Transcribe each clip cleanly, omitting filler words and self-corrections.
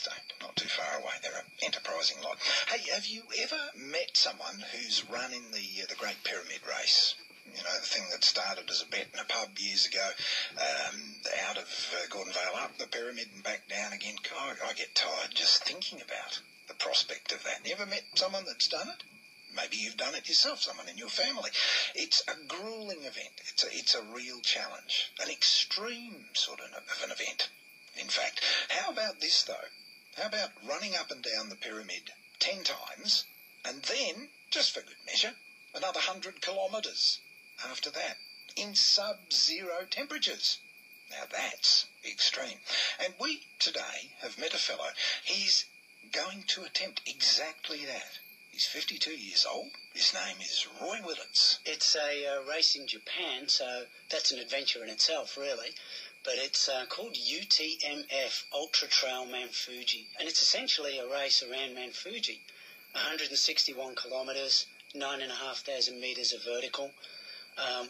birthday, not too far away. They're an enterprising lot. Hey, have you ever met someone who's run in the Great Pyramid race? You know, the thing that started as a bet in a pub years ago, out of Gordon Vale up the pyramid and back down again. I get tired just thinking about the prospect of that. You ever met someone that's done it? Maybe you've done it yourself, someone in your family. It's a gruelling event. It's a real challenge, an extreme sort of an event. In fact, how about this though? How about running up and down the pyramid 10 times and then, just for good measure, another 100 kilometres after that in sub-zero temperatures? Now that's extreme. And we today have met a fellow. He's going to attempt exactly that. He's 52 years old. His name is Roy Willetts. It's a race in Japan, so that's an adventure in itself, really. But it's called UTMF Ultra Trail Mount Fuji. And it's essentially a race around Mount Fuji. 161 kilometres, 9,500 metres of vertical,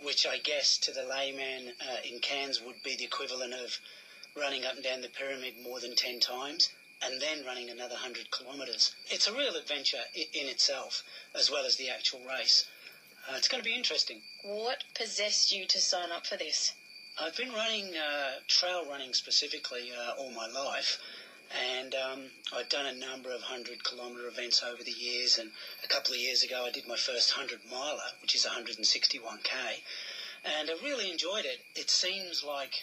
which I guess to the layman in Cairns would be the equivalent of running up and down the pyramid more than 10 times. And then running another 100 kilometres. It's a real adventure in itself, as well as the actual race. It's going to be interesting. What possessed you to sign up for this? I've been running, trail running specifically, all my life. And I've done a number of 100-kilometre events over the years. And a couple of years ago, I did my first 100-miler, which is 161k. And I really enjoyed it. It seems like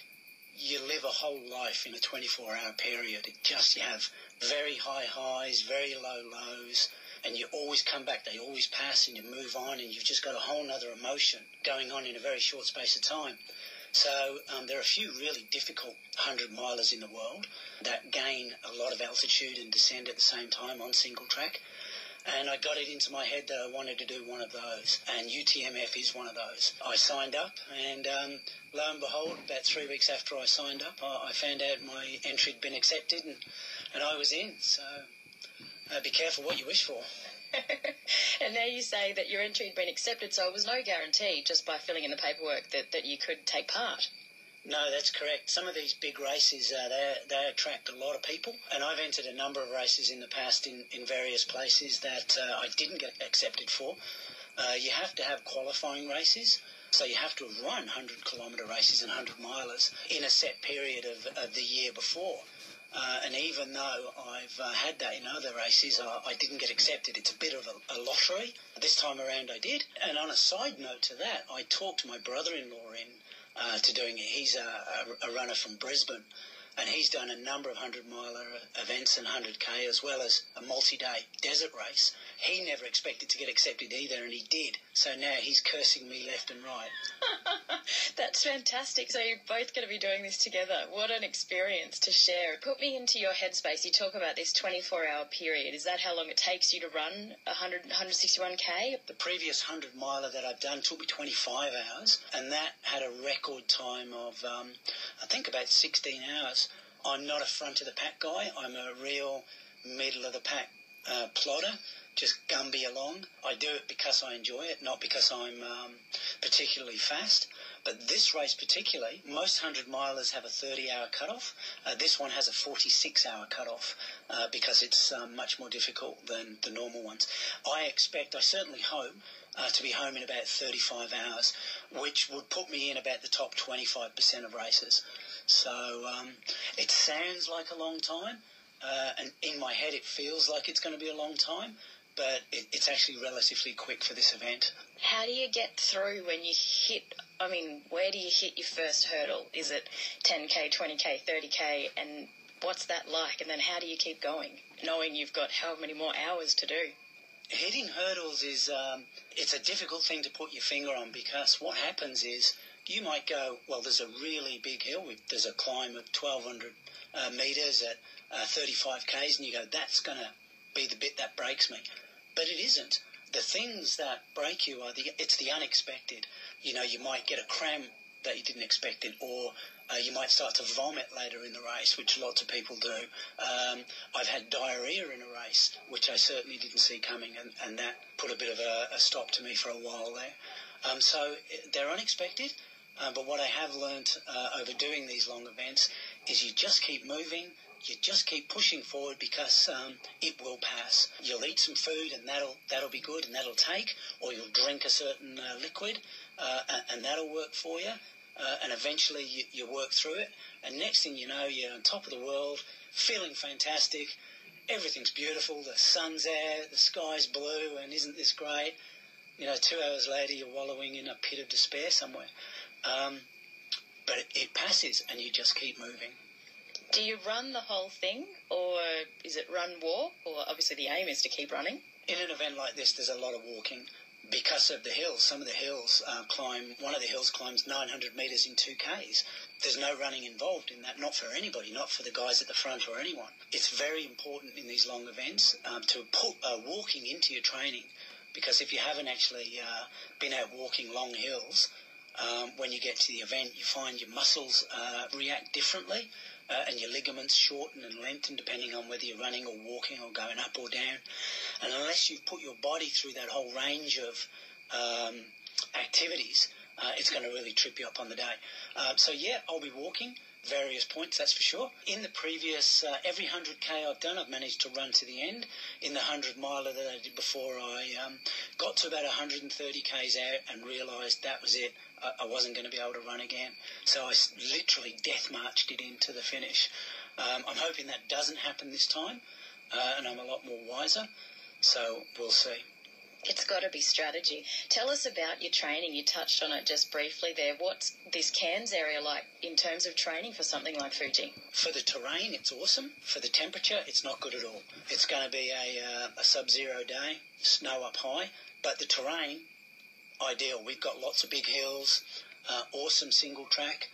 you live a whole life in a 24-hour period. You have very high highs, very low lows, and you always come back. They always pass and you move on, and you've just got a whole other emotion going on in a very short space of time. So there are a few really difficult 100-milers in the world that gain a lot of altitude and descend at the same time on single track. And I got it into my head that I wanted to do one of those, and UTMF is one of those. I signed up, and lo and behold, about 3 weeks after I signed up, I found out my entry had been accepted, and I was in. So be careful what you wish for. And now you say that your entry had been accepted, so it was no guarantee just by filling in the paperwork that you could take part. No, that's correct. Some of these big races, they attract a lot of people, and I've entered a number of races in the past in various places that I didn't get accepted for. You have to have qualifying races, so you have to have run 100-kilometre races and 100-milers in a set period of the year before. And even though I've had that in other races, I didn't get accepted. It's a bit of a lottery. This time around I did. And on a side note to that, I talked my brother-in-law to doing it. He's a runner from Brisbane, and he's done a number of 100-miler events and 100k, as well as a multi-day desert race. He never expected to get accepted either, and he did. So now he's cursing me left and right. That's fantastic. So you're both going to be doing this together. What an experience to share. Put me into your headspace. You talk about this 24-hour period. Is that how long it takes you to run 161k? The previous 100-miler that I've done took me 25 hours, and that had a record time of, I think, about 16 hours. I'm not a front-of-the-pack guy. I'm a real middle-of-the-pack plodder, just Gumby along. I do it because I enjoy it, not because I'm particularly fast. But this race particularly, most 100-milers have a 30-hour cutoff. This one has a 46-hour cutoff because it's much more difficult than the normal ones. I certainly hope, to be home in about 35 hours, which would put me in about the top 25% of races. So it sounds like a long time, and in my head it feels like it's going to be a long time, but it's actually relatively quick for this event. How do you get through when you where do you hit your first hurdle? Is it 10k, 20k, 30k, and what's that like? And then how do you keep going, knowing you've got how many more hours to do? Hitting hurdles is, it's a difficult thing to put your finger on, because what happens is you might go, well, there's a really big hill. There's a climb of 1,200 metres at 35 k's, and you go, that's going to be the bit that breaks me. But it isn't. The things that break you it's the unexpected. You know, you might get a cramp that you didn't expect it, or you might start to vomit later in the race, which lots of people do. I've had diarrhea in a race, which I certainly didn't see coming, and that put a bit of a stop to me for a while there. So they're unexpected, but what I have learnt over doing these long events is you just keep moving, you just keep pushing forward because it will pass. You'll eat some food and that'll be good and that'll take, or you'll drink a certain liquid and that'll work for you. And eventually you work through it. And next thing you know, you're on top of the world, feeling fantastic. Everything's beautiful. The sun's out, the sky's blue, and isn't this great? 2 hours later, you're wallowing in a pit of despair somewhere. But it passes, and you just keep moving. Do you run the whole thing, or is it run, walk, or obviously the aim is to keep running? In an event like this, there's a lot of walking because of the hills. Some of the hills one of the hills climbs 900 metres in 2Ks. There's no running involved in that, not for anybody, not for the guys at the front or anyone. It's very important in these long events to put walking into your training, because if you haven't actually been out walking long hills, when you get to the event, you find your muscles react differently and your ligaments shorten and lengthen depending on whether you're running or walking or going up or down. And unless you've put your body through that whole range of activities, it's going to really trip you up on the day. So, yeah, I'll be walking various points, that's for sure. In the previous, every 100K I've done, I've managed to run to the end. In the 100-miler that I did before, I got to about 130 Ks out and realised that was it. I wasn't going to be able to run again. So I literally death marched it into the finish. I'm hoping that doesn't happen this time, and I'm a lot more wiser. So we'll see. It's got to be strategy. Tell us about your training. You touched on it just briefly there. What's this Cairns area like in terms of training for something like Fuji? For the terrain, it's awesome. For the temperature, it's not good at all. It's going to be a sub-zero day, snow up high, but the terrain, ideal. We've got lots of big hills, awesome single track,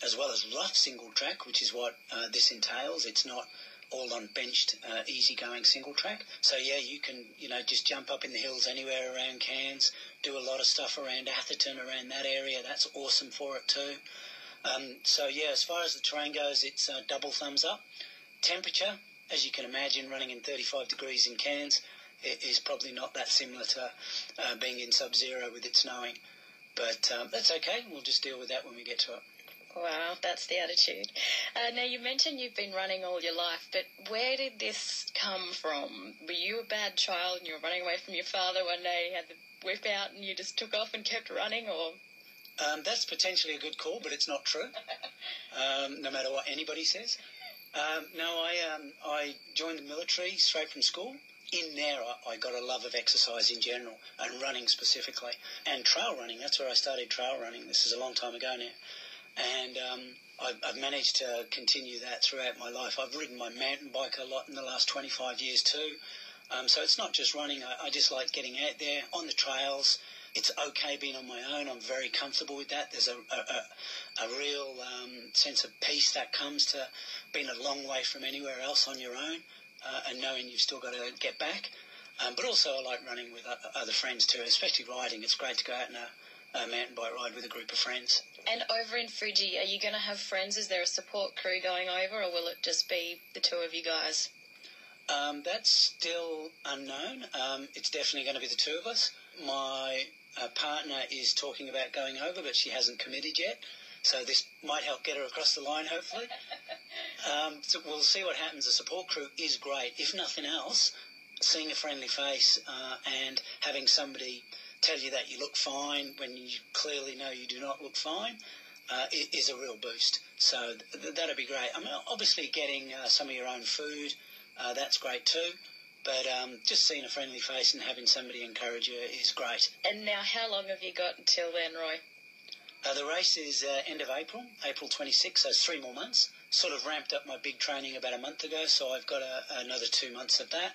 as well as rough single track, which is what this entails. It's not all on benched, easy-going single track. So, yeah, you can, just jump up in the hills anywhere around Cairns, do a lot of stuff around Atherton, around that area. That's awesome for it too. So, yeah, as far as the terrain goes, it's double thumbs up. Temperature, as you can imagine, running in 35 degrees in Cairns, it is probably not that similar to being in sub-zero with it snowing. But that's okay. We'll just deal with that when we get to it. Wow, that's the attitude. Now, you mentioned you've been running all your life, but where did this come from? Were you a bad child and you were running away from your father one day, you had the whip out and you just took off and kept running, or...? That's potentially a good call, but it's not true, no matter what anybody says. No, I joined the military straight from school. In there, I got a love of exercise in general, and running specifically, and trail running. That's where I started trail running. This is a long time ago now. And I've managed to continue that throughout my life. I've ridden my mountain bike a lot in the last 25 years too. So it's not just running. I just like getting out there on the trails. It's okay being on my own. I'm very comfortable with that. There's a real sense of peace that comes to being a long way from anywhere else on your own and knowing you've still got to get back. But also I like running with other friends too, especially riding. It's great to go out on a mountain bike ride with a group of friends. And over in Fuji, are you going to have friends? Is there a support crew going over, or will it just be the two of you guys? That's still unknown. It's definitely going to be the two of us. My partner is talking about going over, but she hasn't committed yet. So this might help get her across the line, hopefully. So we'll see what happens. The support crew is great. If nothing else, seeing a friendly face and having somebody tell you that you look fine when you clearly know you do not look fine is a real boost. So that'd be great. I mean, obviously getting some of your own food, that's great too. But just seeing a friendly face and having somebody encourage you is great. And now how long have you got until then, Roy? The race is end of April 26, so it's 3 more months. Sort of ramped up my big training about a month ago, so I've got another 2 months of that.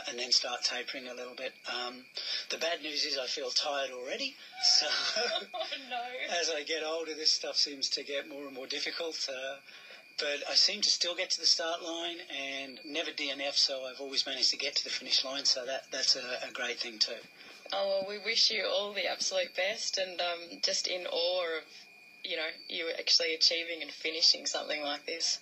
And then start tapering a little bit. The bad news is I feel tired already. So oh, no. As I get older, this stuff seems to get more and more difficult. But I seem to still get to the start line and never DNF, so I've always managed to get to the finish line. So that's a great thing too. Oh, well, we wish you all the absolute best, and just in awe of, you actually achieving and finishing something like this.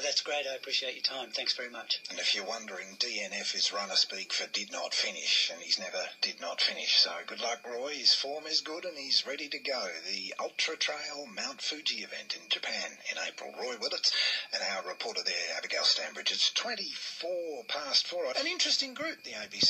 That's great. I appreciate your time. Thanks very much. And if you're wondering, DNF is runner speak for did not finish, and he's never did not finish. So good luck, Roy. His form is good and he's ready to go. The Ultra Trail Mount Fuji event in Japan in April. Roy Willetts and our reporter there, Abigail Stanbridge. It's 4:24. An interesting group, the ABC.